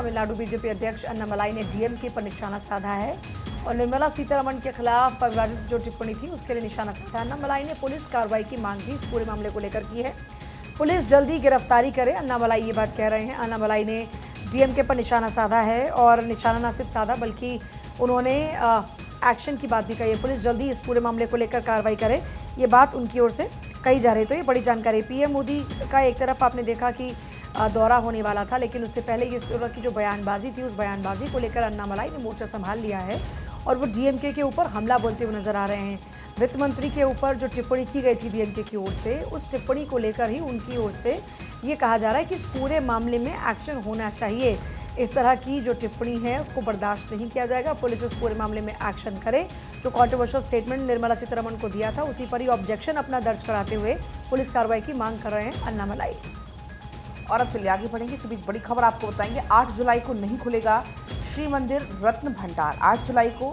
Tamil Nadu BJP अध्यक्ष अन्नामलाई ने DMK पर निशाना साधा है और निर्मला सीतारमण के खिलाफ विवादित जो टिप्पणी थी उसके लिए निशाना साधा। अन्नामलाई ने पुलिस कार्रवाई की मांग भी इस पूरे मामले को लेकर की है। पुलिस जल्दी गिरफ्तारी करे, अन्नामलाई ये बात कह रहे हैं। अन्नामलाई ने डीएमके पर निशाना साधा है और निशाना न सिर्फ साधा बल्कि उन्होंने एक्शन की बात भी कही है। पुलिस जल्दी इस पूरे मामले को लेकर कार्रवाई करे, ये बात उनकी ओर से कही जा रही है। तो ये बड़ी जानकारी। पीएम मोदी का एक तरफ आपने देखा कि दौरा होने वाला था, लेकिन उससे पहले इस तरह की जो बयानबाजी थी उस बयानबाजी को लेकर अन्नामलाई ने मोर्चा संभाल लिया है और वो डीएमके के ऊपर हमला बोलते हुए नजर आ रहे हैं। वित्त मंत्री के ऊपर जो टिप्पणी की गई थी डीएमके की ओर से, उस टिप्पणी को लेकर ही उनकी ओर से ये कहा जा रहा है कि इस पूरे मामले में एक्शन होना चाहिए। इस तरह की जो टिप्पणी है उसको बर्दाश्त नहीं किया जाएगा। पुलिस इस पूरे मामले में एक्शन करे। जो कॉन्ट्रोवर्शियल स्टेटमेंट निर्मला सीतारमण को दिया था उसी पर ही ऑब्जेक्शन अपना दर्ज कराते हुए पुलिस कार्रवाई की मांग कर रहे हैं अन्नामलाई। और अब चलिए आगे बढ़ेंगे। इस बीच बड़ी खबर आपको बताएंगे। 8 जुलाई को नहीं खुलेगा श्री मंदिर रत्न भंडार। 8 जुलाई को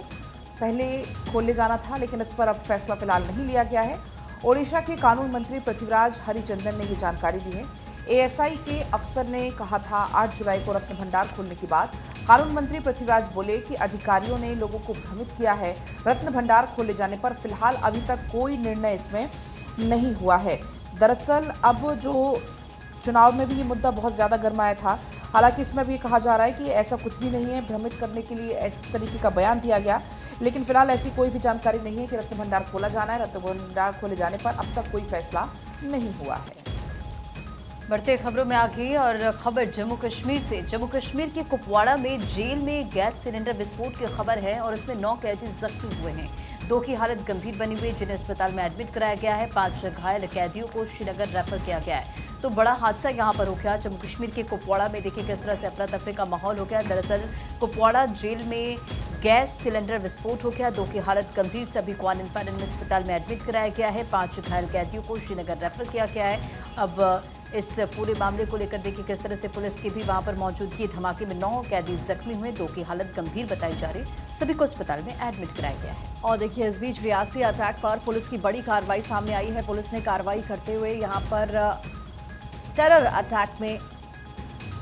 पहले खोले जाना था, लेकिन इस पर अब फैसला फिलहाल नहीं लिया गया है। ओडिशा के कानून मंत्री पृथ्वीराज हरिचंदन ने ये जानकारी दी है। एएसआई के अफसर ने कहा था 8 जुलाई को रत्न भंडार खोलने की बात। कानून मंत्री पृथ्वीराज बोले कि अधिकारियों ने लोगों को भ्रमित किया है। रत्न भंडार खोले जाने पर फिलहाल अभी तक कोई निर्णय इसमें नहीं हुआ है। दरअसल अब जो चुनाव में भी ये मुद्दा बहुत ज़्यादा गरमाया था। हालांकि इसमें भी कहा जा रहा है कि ऐसा कुछ भी नहीं है, भ्रमित करने के लिए इस तरीके का बयान दिया गया, लेकिन फिलहाल ऐसी कोई भी जानकारी नहीं है कि रत्न भंडार खोला जाना है। रत्न भंडार खोले जाने पर अब तक कोई फैसला नहीं हुआ है। बढ़ते खबरों में आगे और खबर जम्मू कश्मीर से। जम्मू कश्मीर के कुपवाड़ा में जेल में गैस सिलेंडर विस्फोट की खबर है और इसमें 9 कैदी जख्मी हुए हैं। 2 की हालत गंभीर बनी हुई, जिन्हें अस्पताल में एडमिट कराया गया है। 5 घायल कैदियों को श्रीनगर रेफर किया गया है। तो बड़ा हादसा यहां पर हो गया जम्मू कश्मीर के कुपवाड़ा में। देखिए किस तरह से अफरा तफरी का माहौल हो गया। दरअसल कुपवाड़ा जेल में गैस सिलेंडर विस्फोट हो गया। 2 की हालत गंभीर, सभी को क्वारंटाइन अस्पताल में एडमिट कराया गया है। 5 घायल कैदियों को श्रीनगर रेफर किया गया है। अब इस पूरे मामले को लेकर देखिए किस तरह से पुलिस की भी वहां पर मौजूदगी। धमाके में 9 कैदी जख्मी हुए, 2 की हालत गंभीर बताई जा रही, सभी को अस्पताल में एडमिट कराया गया है। और देखिए इस बीच रियासी अटैक पर पुलिस की बड़ी कार्रवाई सामने आई है। पुलिस ने कार्रवाई करते हुए यहां पर टेरर अटैक में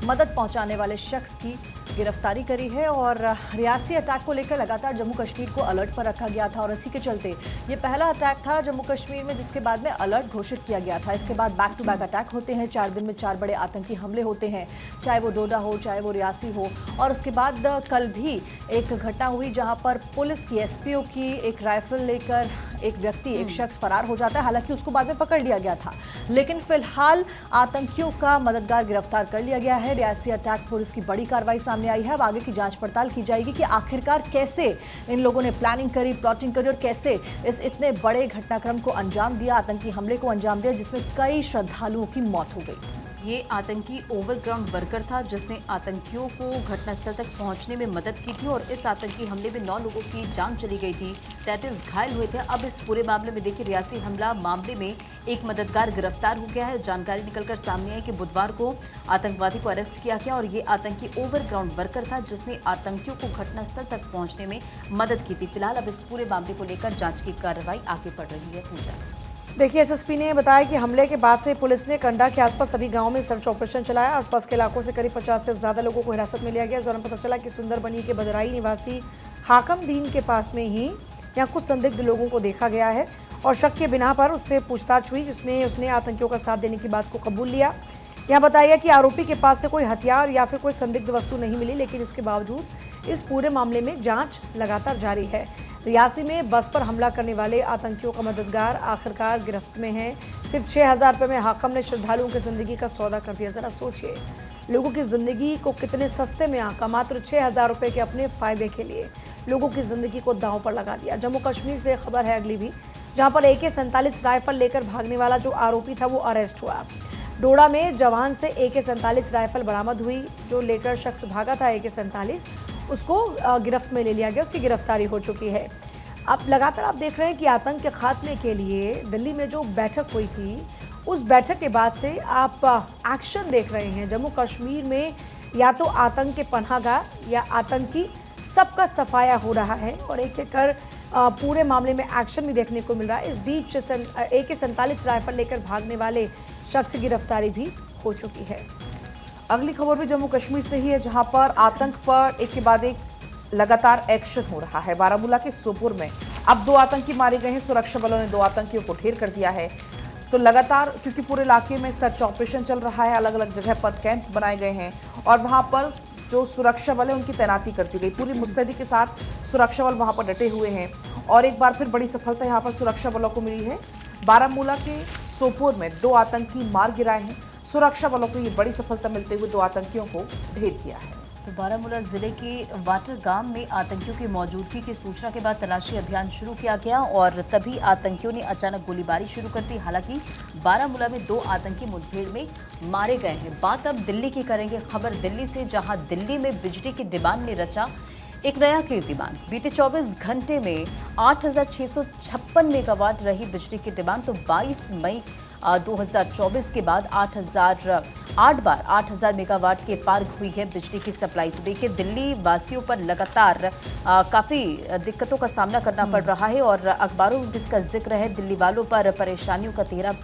मदद पहुंचाने वाले शख्स की गिरफ्तारी करी है और रियासी अटैक को लेकर लगातार जम्मू कश्मीर को अलर्ट पर रखा गया था और इसी के चलते ये पहला अटैक था जम्मू कश्मीर में जिसके बाद में अलर्ट घोषित किया गया था। इसके बाद बैक टू बैक अटैक होते हैं, 4 दिन में 4 बड़े आतंकी हमले होते हैं, चाहे वो डोडा हो चाहे वो रियासी हो। और उसके बाद कल भी एक घटना हुई जहां पर पुलिस की एसपीओ की एक राइफल लेकर एक व्यक्ति, एक शख्स फरार हो जाता है। हालांकि उसको बाद में पकड़ लिया गया था, लेकिन फिलहाल आतंकियों का मददगार गिरफ्तार कर लिया गया है। रियासी अटैक पुलिस की बड़ी कार्रवाई सामने आई है। अब आगे की जांच पड़ताल की जाएगी कि आखिरकार कैसे इन लोगों ने प्लानिंग करी, प्लॉटिंग करी और कैसे इस इतने बड़े घटनाक्रम को अंजाम दिया, आतंकी हमले को अंजाम दिया जिसमें कई श्रद्धालुओं की मौत हो गई। ये आतंकी ओवरग्राउंड वर्कर था जिसने आतंकियों को घटनास्थल तक पहुंचने में मदद की थी और इस आतंकी हमले में 9 लोगों की जान चली गई थी, 33 घायल हुए थे। अब इस पूरे मामले में देखिए रियासी हमला मामले में एक मददगार गिरफ्तार हो गया है। जानकारी निकलकर सामने आई कि बुधवार को आतंकवादी को अरेस्ट किया गया और ये आतंकी ओवरग्राउंड वर्कर था जिसने आतंकियों को घटनास्थल तक पहुंचने में मदद की थी। फिलहाल अब इस पूरे मामले को लेकर जांच की कार्रवाई आगे बढ़ रही है। पूजा देखिए एसएसपी ने बताया कि हमले के बाद से पुलिस ने कंडा के आसपास सभी गांवों में सर्च ऑपरेशन चलाया। आसपास के इलाकों से करीब 50 से ज्यादा लोगों को हिरासत में लिया गया। इस दौरान पता चला कि सुंदरबनी के बदराई निवासी हाकम दीन के पास में ही यहाँ कुछ संदिग्ध लोगों को देखा गया है और शक के बिना पर उससे पूछताछ हुई जिसमें उसने आतंकियों का साथ देने की बात को कबूल लिया। यहाँ बताया गया कि आरोपी के पास से कोई हथियार या फिर कोई संदिग्ध वस्तु नहीं मिली, लेकिन इसके बावजूद इस पूरे मामले में जाँच लगातार जारी है। रियासी में बस पर हमला करने वाले आतंकियों का मददगार आखिरकार गिरफ्त में है। सिर्फ 6,000 रुपये में हाकम ने श्रद्धालुओं की जिंदगी का सौदा कर दिया। जरा सोचिए, लोगों की जिंदगी को कितने सस्ते में आका मात्र 6,000 रुपये के अपने फायदे के लिए लोगों की जिंदगी को दांव पर लगा दिया। जम्मू कश्मीर से खबर है अगली भी, जहां पर AK-47 राइफल लेकर भागने वाला जो आरोपी था वो अरेस्ट हुआ। डोडा में जवान से AK-47 राइफल बरामद हुई। जो लेकर शख्स भागा था AK-47 उसको गिरफ्त में ले लिया गया, उसकी गिरफ्तारी हो चुकी है। अब लगातार आप देख रहे हैं कि आतंक के खात्मे के लिए दिल्ली में जो बैठक हुई थी उस बैठक के बाद से आप एक्शन देख रहे हैं। जम्मू कश्मीर में या तो आतंक के पनाहगाह या आतंकी सबका सफाया हो रहा है और एक एक कर पूरे मामले में एक्शन भी देखने को मिल रहा है। इस बीच AK-47 राइफल लेकर भागने वाले शख्स की गिरफ्तारी भी हो चुकी है। अगली खबर भी जम्मू कश्मीर से ही है, जहां पर आतंक पर एक के बाद एक लगातार एक्शन हो रहा है। बारामूला के सोपुर में अब 2 आतंकी मारे गए हैं। सुरक्षा बलों ने 2 आतंकियों को ढेर कर दिया है। तो लगातार, क्योंकि पूरे इलाके में सर्च ऑपरेशन चल रहा है, अलग अलग जगह पर कैंप बनाए गए हैं और वहां पर जो सुरक्षा बल है उनकी तैनाती कर दी गई। पूरी मुस्तैदी के साथ सुरक्षा बल वहां पर डटे हुए हैं और एक बार फिर बड़ी सफलता यहां पर सुरक्षा बलों को मिली है। बारामूला के सोपोर में 2 आतंकी मार गिराए हैं। सुरक्षा बलों को ये बड़ी सफलता मिलते हुए 2 आतंकियों को ढेर किया है। तो बारामूला जिले के वाटर गांव में आतंकियों की मौजूदगी की सूचना के बाद तलाशी अभियान शुरू किया गया और तभी आतंकियों ने अचानक गोलीबारी शुरू कर दी। हालांकि बारामूला में 2 आतंकी मुठभेड़ में मारे गए हैं। बात अब दिल्ली की करेंगे। खबर दिल्ली से, जहां दिल्ली में बिजली की डिमांड ने रचा एक नया कीर्तिमान। बीते 24 घंटे में 8,656 मेगावाट रही बिजली की डिमांड। तो 22 मई 2024 के बाद 8 बार 8,000 मेगावाट के पार हुई है बिजली की सप्लाई। तो देखिए, दिल्ली वासियों पर लगातार काफ़ी दिक्कतों का सामना करना पड़ रहा है और अखबारों में भी इसका जिक्र है। दिल्ली वालों पर परेशानियों का 13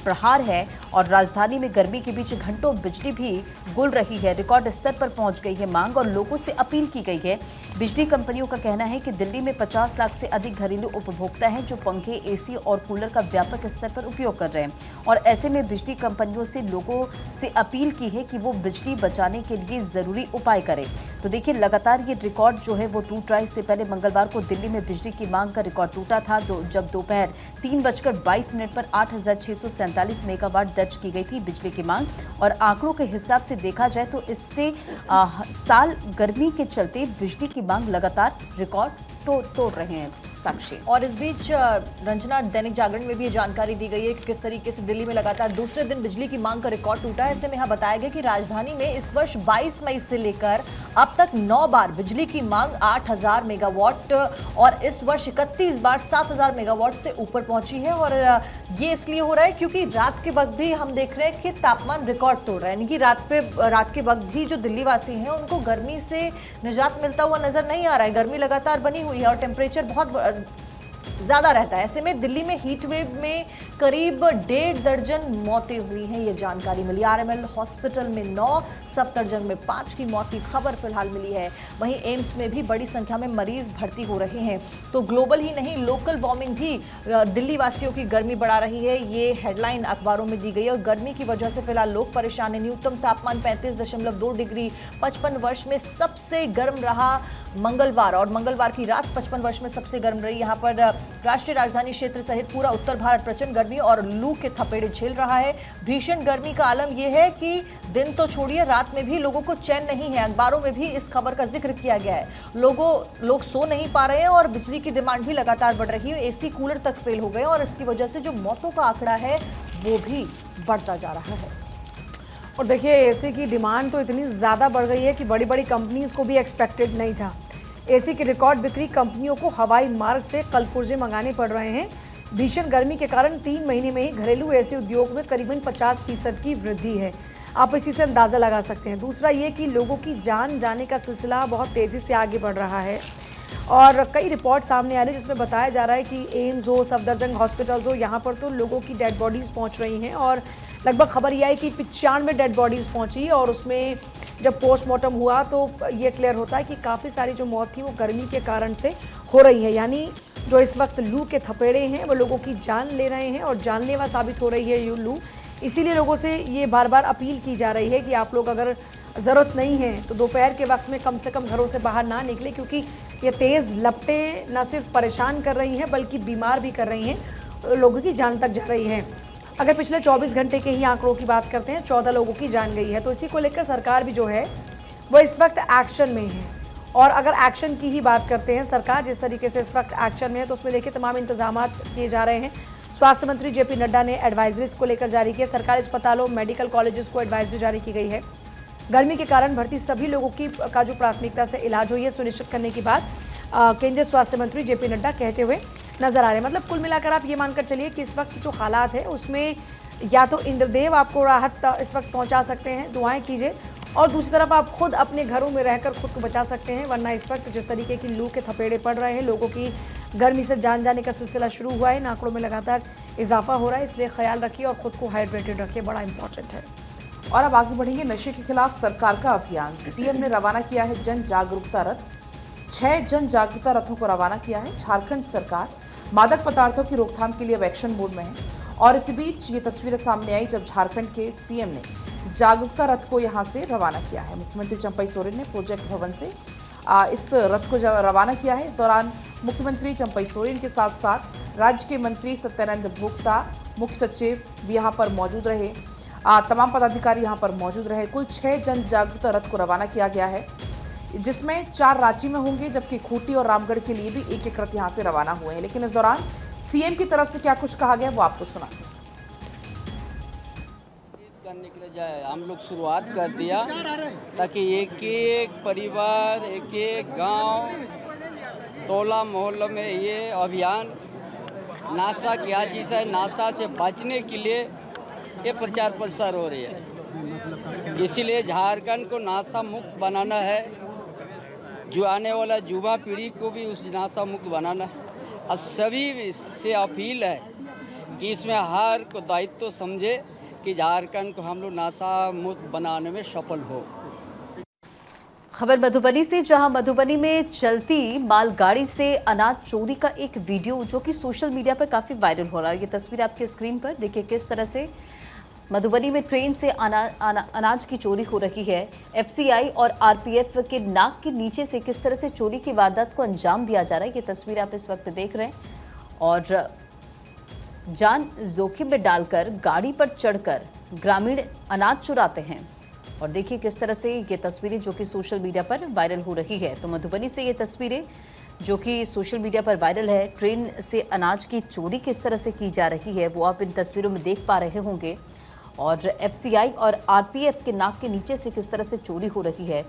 प्रहार है और राजधानी में गर्मी के बीच घंटों बिजली भी गुल रही है। रिकॉर्ड स्तर पर पहुंच गई है मांग और लोगों से अपील की गई है। बिजली कंपनियों का कहना है कि दिल्ली में 50 लाख से अधिक घरेलू उपभोक्ता हैं जो पंखे, एसी और कूलर का व्यापक स्तर पर उपयोग कर रहे हैं और ऐसे में बिजली कंपनियों से लोगों से अपील की है कि वो बिजली बचाने के लिए जरूरी उपाय करें। तो देखिए, लगातार ये रिकॉर्ड जो है वो टूट रहा है। इससे पहले मंगलवार को दिल्ली में बिजली की मांग का रिकॉर्ड टूटा था जब दोपहर 3:22 पर 8,647 मेगावाट दर्ज की गई थी बिजली की मांग। और आंकड़ों के हिसाब से देखा जाए तो इससे साल गर्मी के चलते बिजली की मांग लगातार रिकॉर्ड तोड़ रहे हैं। साक्षी। और इस बीच रंजना, दैनिक जागरण में भी ये जानकारी दी गई है कि किस तरीके से दिल्ली में लगातार दूसरे दिन बिजली की मांग का रिकॉर्ड टूटा है। ऐसे में यहाँ बताया गया कि राजधानी में इस वर्ष 22 मई से लेकर अब तक 9 बार बिजली की मांग 8,000 मेगावाट और इस वर्ष 31 बार 7,000 मेगावाट से ऊपर पहुंची है। और ये इसलिए हो रहा है क्योंकि रात के वक्त भी हम देख रहे हैं कि तापमान रिकॉर्ड तोड़ रहा है, यानी कि रात के वक्त भी जो दिल्ली वासी हैं उनको गर्मी से निजात मिलता हुआ नजर नहीं आ रहा है। गर्मी लगातार बनी हुई है और टेम्परेचर बहुत ज्यादा रहता है। ऐसे में दिल्ली में हीट वेव में करीब 1.5 दर्जन मौतें हुई हैं, ये जानकारी मिली। आरएमएल हॉस्पिटल में 9, सफदरजंग में 5 की मौत की खबर फिलहाल मिली है। वहीं एम्स में भी बड़ी संख्या में मरीज भर्ती हो रहे हैं। तो ग्लोबल ही नहीं, लोकल वार्मिंग भी दिल्ली वासियों की गर्मी बढ़ा रही है, ये हेडलाइन अखबारों में दी गई है। और गर्मी की वजह से फिलहाल लोग परेशान हैं। न्यूनतम तापमान 35.2 डिग्री 55 वर्ष में सबसे गर्म रहा मंगलवार, और मंगलवार की रात 55 वर्ष में सबसे गर्म रही। यहाँ पर राष्ट्रीय राजधानी क्षेत्र सहित पूरा उत्तर भारत प्रचंड गर्मी और लू के थपेड़े झेल रहा है। भीषण गर्मी का आलम यह है कि दिन तो छोड़िए, रात में भी लोगों को चैन नहीं है। अखबारों में भी इस खबर का जिक्र किया गया है। लोग सो नहीं पा रहे हैं और बिजली की डिमांड भी लगातार बढ़ रही है। एसी कूलर तक फेल हो गए और इसकी वजह से जो मौतों का आंकड़ा है वो भी बढ़ता जा रहा है। और देखिए, एसी की डिमांड तो इतनी ज़्यादा बढ़ गई है कि बड़ी बड़ी कंपनीज को भी एक्सपेक्टेड नहीं था। एसी की रिकॉर्ड बिक्री कंपनियों को हवाई मार्ग से कल पुर्जे मंगाने पड़ रहे हैं। भीषण गर्मी के कारण 3 महीने में ही घरेलू एसी उद्योग में करीबन 50% की वृद्धि है। आप इसी से अंदाज़ा लगा सकते हैं। दूसरा ये कि लोगों की जान जाने का सिलसिला बहुत तेज़ी से आगे बढ़ रहा है और कई रिपोर्ट सामने आ रही है जिसमें बताया जा रहा है कि एम्स हो, सफदरजंग हॉस्पिटल्स हो, यहाँ पर तो लोगों की डेड बॉडीज़ पहुँच रही हैं। और लगभग खबर यह है कि 95 डेड बॉडीज़ पहुँची और उसमें जब पोस्टमार्टम हुआ तो ये क्लियर होता है कि काफ़ी सारी जो मौत थी वो गर्मी के कारण से हो रही है। यानी जो इस वक्त लू के थपेड़े हैं वो लोगों की जान ले रहे हैं और जानलेवा साबित हो रही है ये लू। इसीलिए लोगों से ये बार बार अपील की जा रही है कि आप लोग अगर ज़रूरत नहीं है तो दोपहर के वक्त में कम से कम घरों से बाहर ना निकले, क्योंकि ये तेज़ लपटें न सिर्फ परेशान कर रही हैं बल्कि बीमार भी कर रही हैं, लोगों की जान तक जा रही हैं। अगर पिछले 24 घंटे के ही आंकड़ों की बात करते हैं, 14 लोगों की जान गई है। तो इसी को लेकर सरकार भी जो है वो इस वक्त एक्शन में है। और अगर एक्शन की ही बात करते हैं, सरकार जिस तरीके से इस वक्त एक्शन में है तो उसमें देखिए तमाम इंतजाम किए जा रहे हैं। स्वास्थ्य मंत्री जेपी नड्डा ने एडवाइजरीज को लेकर जारी किया। सरकारी अस्पतालों, मेडिकल कॉलेजेस को एडवाइजरी जारी की गई है। गर्मी के कारण भर्ती सभी लोगों का जो प्राथमिकता से इलाज हो, ये सुनिश्चित करने की बात केंद्रीय स्वास्थ्य मंत्री जेपी नड्डा कहते हुए नजर आ रहे हैं। मतलब कुल मिलाकर आप ये मानकर चलिए कि इस वक्त जो हालात है उसमें या तो इंद्रदेव आपको राहत इस वक्त पहुंचा सकते हैं, दुआएं कीजिए, और दूसरी तरफ आप खुद अपने घरों में रहकर खुद को बचा सकते हैं। वरना इस वक्त जिस तरीके की लू के थपेड़े पड़ रहे हैं, लोगों की गर्मी से जान जाने का सिलसिला शुरू हुआ है, आंकड़ों में लगातार इजाफा हो रहा है, इसलिए ख्याल रखिए और खुद को हाइड्रेटेड रखिए, बड़ा इंपॉर्टेंट है। और अब आगे बढ़ेंगे नशे के खिलाफ सरकार का अभियान। सीएम ने रवाना किया है जन जागरूकता रथ। 6 जन जागरूकता रथों को रवाना किया है। झारखंड सरकार मादक पदार्थों की रोकथाम के लिए अब एक्शन मोड में है। और इसी बीच ये तस्वीरें सामने आई जब झारखंड के सीएम ने जागरूकता रथ को यहां से रवाना किया है। मुख्यमंत्री चंपई सोरेन ने प्रोजेक्ट भवन से इस रथ को रवाना किया है। इस दौरान मुख्यमंत्री चंपई सोरेन के साथ साथ राज्य के मंत्री सत्यानंद भोक्ता, मुख्य सचिव भी यहाँ पर मौजूद रहे। तमाम पदाधिकारी यहाँ पर मौजूद रहे। कुल 6 जन जागरूकता रथ को रवाना किया गया है, जिसमें 4 रांची में होंगे, जबकि खूंटी और रामगढ़ के लिए भी एक रथ यहाँ से रवाना हुए हैं। लेकिन इस दौरान सीएम की तरफ से क्या कुछ कहा गया वो आपको सुना करने के लिए जाए हम लोग शुरुआत कर दिया, ताकि एक एक परिवार, एक एक गांव, टोला मोहल्ला में ये अभियान नाशा क्या चीज़ है, नाशा से बचने के लिए ये प्रचार प्रसार हो रही है। इसीलिए झारखंड को नाशा मुक्त बनाना है, जो आने वाला युवा पीढ़ी को भी उस नाशा मुक्त बनाना है। और सभी से अपील है कि इसमें हर को दायित्व समझे कि झारखंड को हम लोग नाशा मुक्त बनाने में सफल हो। खबर मधुबनी से, जहां मधुबनी में चलती मालगाड़ी से अनाज चोरी का एक वीडियो जो कि सोशल मीडिया पर काफी वायरल हो रहा है। ये तस्वीर आपके स्क्रीन पर देखिए किस तरह से मधुबनी में ट्रेन से अनाज की चोरी हो रही है। एफसीआई और आरपीएफ के नाक के नीचे से किस तरह से चोरी की वारदात को अंजाम दिया जा रहा है, ये तस्वीर आप इस वक्त देख रहे हैं। और जान जोखिम में डालकर गाड़ी पर चढ़कर ग्रामीण अनाज चुराते हैं। और देखिए किस तरह से ये तस्वीरें जो कि सोशल मीडिया पर वायरल हो रही है। तो मधुबनी से ये तस्वीरें जो कि सोशल मीडिया पर वायरल है, ट्रेन से अनाज की चोरी किस तरह से की जा रही है वो आप इन तस्वीरों में देख पा रहे होंगे। और एफसीआई और आरपीएफ के नाक के नीचे से किस तरह से चोरी हो रही है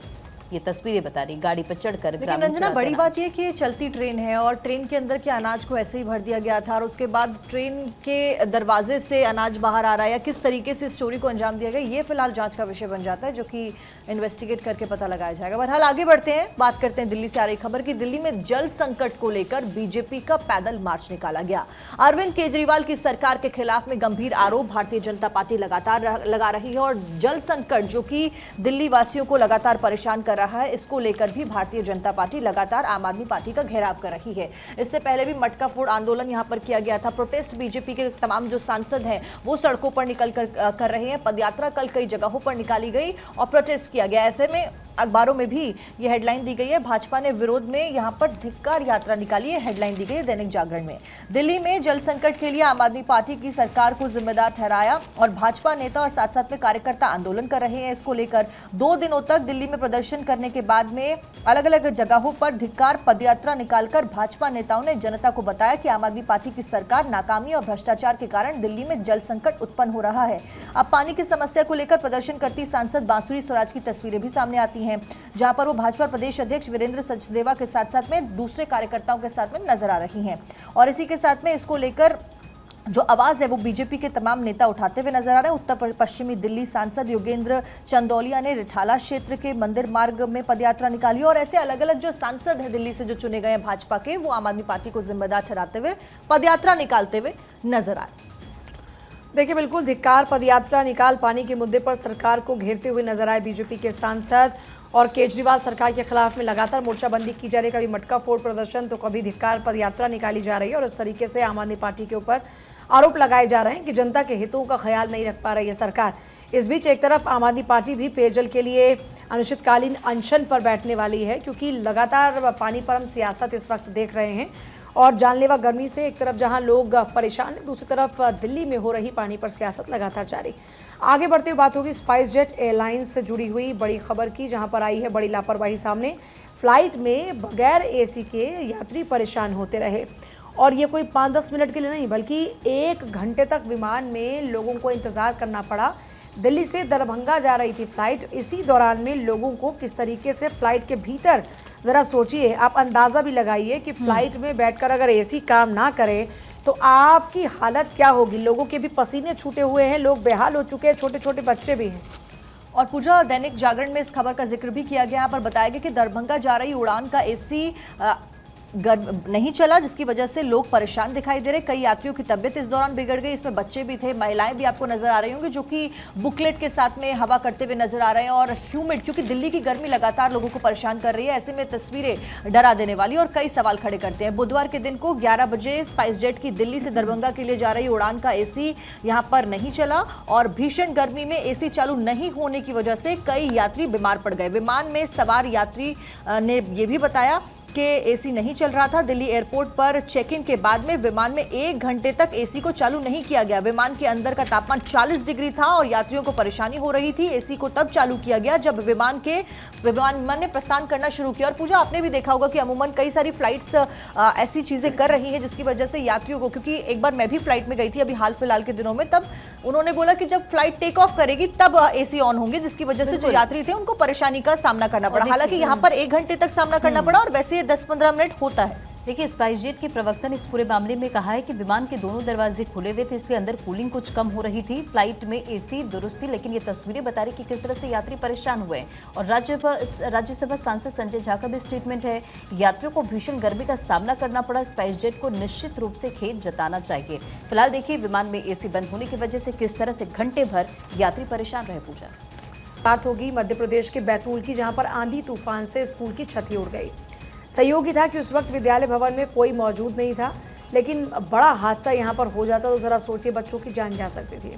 ये तस्वीरें बता रही, गाड़ी पर चढ़कर। लेकिन रंजना, बड़ी बात यह कि ये चलती ट्रेन है और ट्रेन के अंदर के अनाज को ऐसे ही भर दिया गया था और उसके बाद ट्रेन के दरवाजे से अनाज बाहर आ रहा है या किस तरीके से इस चोरी को अंजाम दिया गया, ये फिलहाल जांच का विषय बन जाता है, जो कि इन्वेस्टिगेट करके पता लगाया जाएगा। बहरहाल आगे बढ़ते हैं, बात करते हैं दिल्ली से आ रही खबर की। दिल्ली में जल संकट को लेकर बीजेपी का पैदल मार्च निकाला गया। अरविंद केजरीवाल की सरकार के खिलाफ में गंभीर आरोप भारतीय जनता पार्टी लगातार लगा रही है और जल संकट जो कि दिल्ली वासियों को लगातार परेशान कर रहा है, इसको लेकर भी भारतीय जनता पार्टी लगातार आम आदमी पार्टी का घेराव कर रही है। इससे पहले भी मटका फोड़ आंदोलन यहां पर किया गया था। प्रोटेस्ट बीजेपी के तमाम जो सांसद हैं वो सड़कों पर निकल कर रहे हैं। पदयात्रा कल कई जगहों पर निकाली गई और प्रोटेस्ट किया गया। ऐसे में अखबारों में भी ये हेडलाइन दी गई है, भाजपा ने विरोध में यहां पर धिक्कार यात्रा निकाली है, हेडलाइन दी गई है दैनिक जागरण में। दिल्ली में जल संकट के लिए आम आदमी पार्टी की सरकार को जिम्मेदार ठहराया और भाजपा नेता और साथ साथ में कार्यकर्ता आंदोलन कर रहे हैं। इसको लेकर 2 दिनों तक दिल्ली में प्रदर्शन करने के बाद में अलग अलग जगहों पर धिक्कार पदयात्रा निकालकर भाजपा नेताओं ने जनता को बताया कि आम आदमी पार्टी की सरकार नाकामी और भ्रष्टाचार के कारण दिल्ली में जल संकट उत्पन्न हो रहा है। अब पानी की समस्या को लेकर प्रदर्शन करती सांसद बांसुरी स्वराज की तस्वीरें भी सामने आती हैं, जहां पर वो भाजपा प्रदेश अध्यक्ष वीरेंद्र सचदेवा के साथ साथ में दूसरे कार्यकर्ताओं के साथ में नजर आ रही हैं। और इसी के साथ में इसको लेकर जो आवाज है वो बीजेपी के तमाम नेता उठाते हुए नजर आ रहे हैं। उत्तर पश्चिमी दिल्ली सांसद योगेंद्र चंदौलिया ने रिठाला क्षेत्र के मंदिर मार्ग में पदयात्रा निकाली और ऐसे अलग अलग जो सांसद है दिल्ली से जो चुने गए हैं भाजपा के, वो आम आदमी पार्टी को जिम्मेदार ठहराते हुए पदयात्रा निकालते हुए नजर आए। देखिए, बिल्कुल धिक्कार पदयात्रा निकाल पानी के मुद्दे पर सरकार को घेरते हुए नजर आए बीजेपी के सांसद और केजरीवाल सरकार के खिलाफ में लगातार मोर्चाबंदी की जा रही है। कभी मटका फोड़ प्रदर्शन तो कभी धिक्कार पदयात्रा निकाली जा रही है और इस तरीके से आम आदमी पार्टी के ऊपर आरोप लगाए जा रहे हैं कि जनता के हितों का ख्याल नहीं रख पा रही है सरकार। इस बीच एक तरफ आम आदमी पार्टी भी पेयजल के लिए अनिश्चितकालीन अनशन पर बैठने वाली है, क्योंकि लगातार पानी पर हम सियासत इस वक्त देख रहे हैं और जानलेवा गर्मी से एक तरफ जहां लोग परेशान हैं, दूसरी तरफ दिल्ली में हो रही पानी पर सियासत लगातार जारी। आगे बढ़ते हुए बात होगी स्पाइस जेट एयरलाइंस से जुड़ी हुई बड़ी खबर की, जहां पर आई है बड़ी लापरवाही सामने। फ्लाइट में बगैर एसी के यात्री परेशान होते रहे और ये कोई 5-10 मिनट के लिए नहीं बल्कि 1 घंटे तक विमान में लोगों को इंतज़ार करना पड़ा। दिल्ली से दरभंगा जा रही थी फ्लाइट। इसी दौरान में लोगों को किस तरीके से फ्लाइट के भीतर, ज़रा सोचिए, आप अंदाज़ा भी लगाइए कि फ्लाइट में बैठकर अगर एसी काम ना करे तो आपकी हालत क्या होगी। लोगों के भी पसीने छूटे हुए हैं, लोग बेहाल हो चुके हैं, छोटे छोटे बच्चे भी हैं। और पूजा, दैनिक जागरण में इस खबर का जिक्र भी किया गया, यहाँ पर बताया गया कि दरभंगा जा रही उड़ान का एसी नहीं चला, जिसकी वजह से लोग परेशान दिखाई दे रहे। कई यात्रियों की तबीयत इस दौरान बिगड़ गई। इसमें बच्चे भी थे, महिलाएं भी आपको नजर आ रही होंगी जो कि बुकलेट के साथ में हवा करते हुए नजर आ रहे हैं। और ह्यूमिड, क्योंकि दिल्ली की गर्मी लगातार लोगों को परेशान कर रही है, ऐसे में तस्वीरें डरा देने वाली और कई सवाल खड़े करते हैं। बुधवार के दिन को 11 बजे स्पाइस जेट की दिल्ली से दरभंगा के लिए जा रही उड़ान का एसी यहां पर नहीं चला और भीषण गर्मी में एसी चालू नहीं होने की वजह से कई यात्री बीमार पड़ गए। विमान में सवार यात्री ने यह भी बताया कि एसी नहीं चल रहा था। दिल्ली एयरपोर्ट पर चेक इन के बाद में विमान में 1 घंटे तक एसी को चालू नहीं किया गया। विमान के अंदर का तापमान 40 डिग्री था और यात्रियों को परेशानी हो रही थी। एसी को तब चालू किया गया जब विमान ने प्रस्थान करना शुरू किया। और पूजा, आपने भी देखा होगा कि अमूमन कई सारी फ्लाइट्स ऐसी चीजें कर रही हैं जिसकी वजह से यात्रियों को, क्योंकि एक बार मैं भी फ्लाइट में गई थी अभी हाल फिलहाल के दिनों में, तब उन्होंने बोला कि जब फ्लाइट टेक ऑफ करेगी तब एसी ऑन होंगे, जिसकी वजह से जो यात्री थे उनको परेशानी का सामना करना पड़ा। हालांकि यहाँ पर 1 घंटे तक सामना करना पड़ा और वैसे 10-15 मिनट होता है। देखिए, स्पाइस जेट के प्रवक्ता ने इस पूरे मामले में कहा है कि विमान के दोनों दरवाजे खुले हुए थे, इसलिए अंदर कूलिंग कुछ कम हो रही थी। फ्लाइट में एसी दुरुस्त थी, लेकिन ये तस्वीरें बता रही कि किस तरह से यात्री परेशान हुए। और राज्यसभा सांसद संजय झा का भी स्टेटमेंट है, यात्रियों को भीषण गर्मी का सामना करना पड़ा। स्पाइस जेट को निश्चित रूप से खेद जताना चाहिए। फिलहाल देखिए विमान में एसी बंद होने की वजह से किस तरह से घंटे भर यात्री परेशान रहे। पूजा, बात होगी मध्य प्रदेश के बैतूल की, जहां पर आंधी तूफान से स्कूल की छत ही उड़ गई। सहयोगी था कि उस वक्त विद्यालय भवन में कोई मौजूद नहीं था, लेकिन बड़ा हादसा यहाँ पर हो जाता तो ज़रा सोचिए, बच्चों की जान जा सकती थी।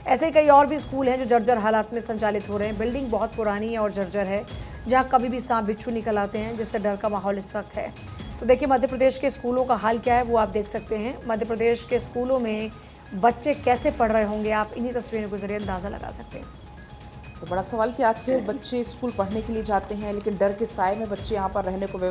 ऐसे कई और भी स्कूल हैं जो जर्जर हालात में संचालित हो रहे हैं। बिल्डिंग बहुत पुरानी है और जर्जर है, जहाँ कभी भी सांप बिच्छू निकल आते हैं, जिससे डर का माहौल इस वक्त है। तो देखिए मध्य प्रदेश के स्कूलों का हाल क्या है वो आप देख सकते हैं। मध्य प्रदेश के स्कूलों में बच्चे कैसे पढ़ रहे होंगे, आप इन्हीं तस्वीरों के जरिए अंदाज़ा लगा सकते हैं। तो बड़ा सवाल कि आखिर बच्चे स्कूल पढ़ने के लिए जाते हैं, लेकिन डर के साए में बच्चे यहाँ पर रहने को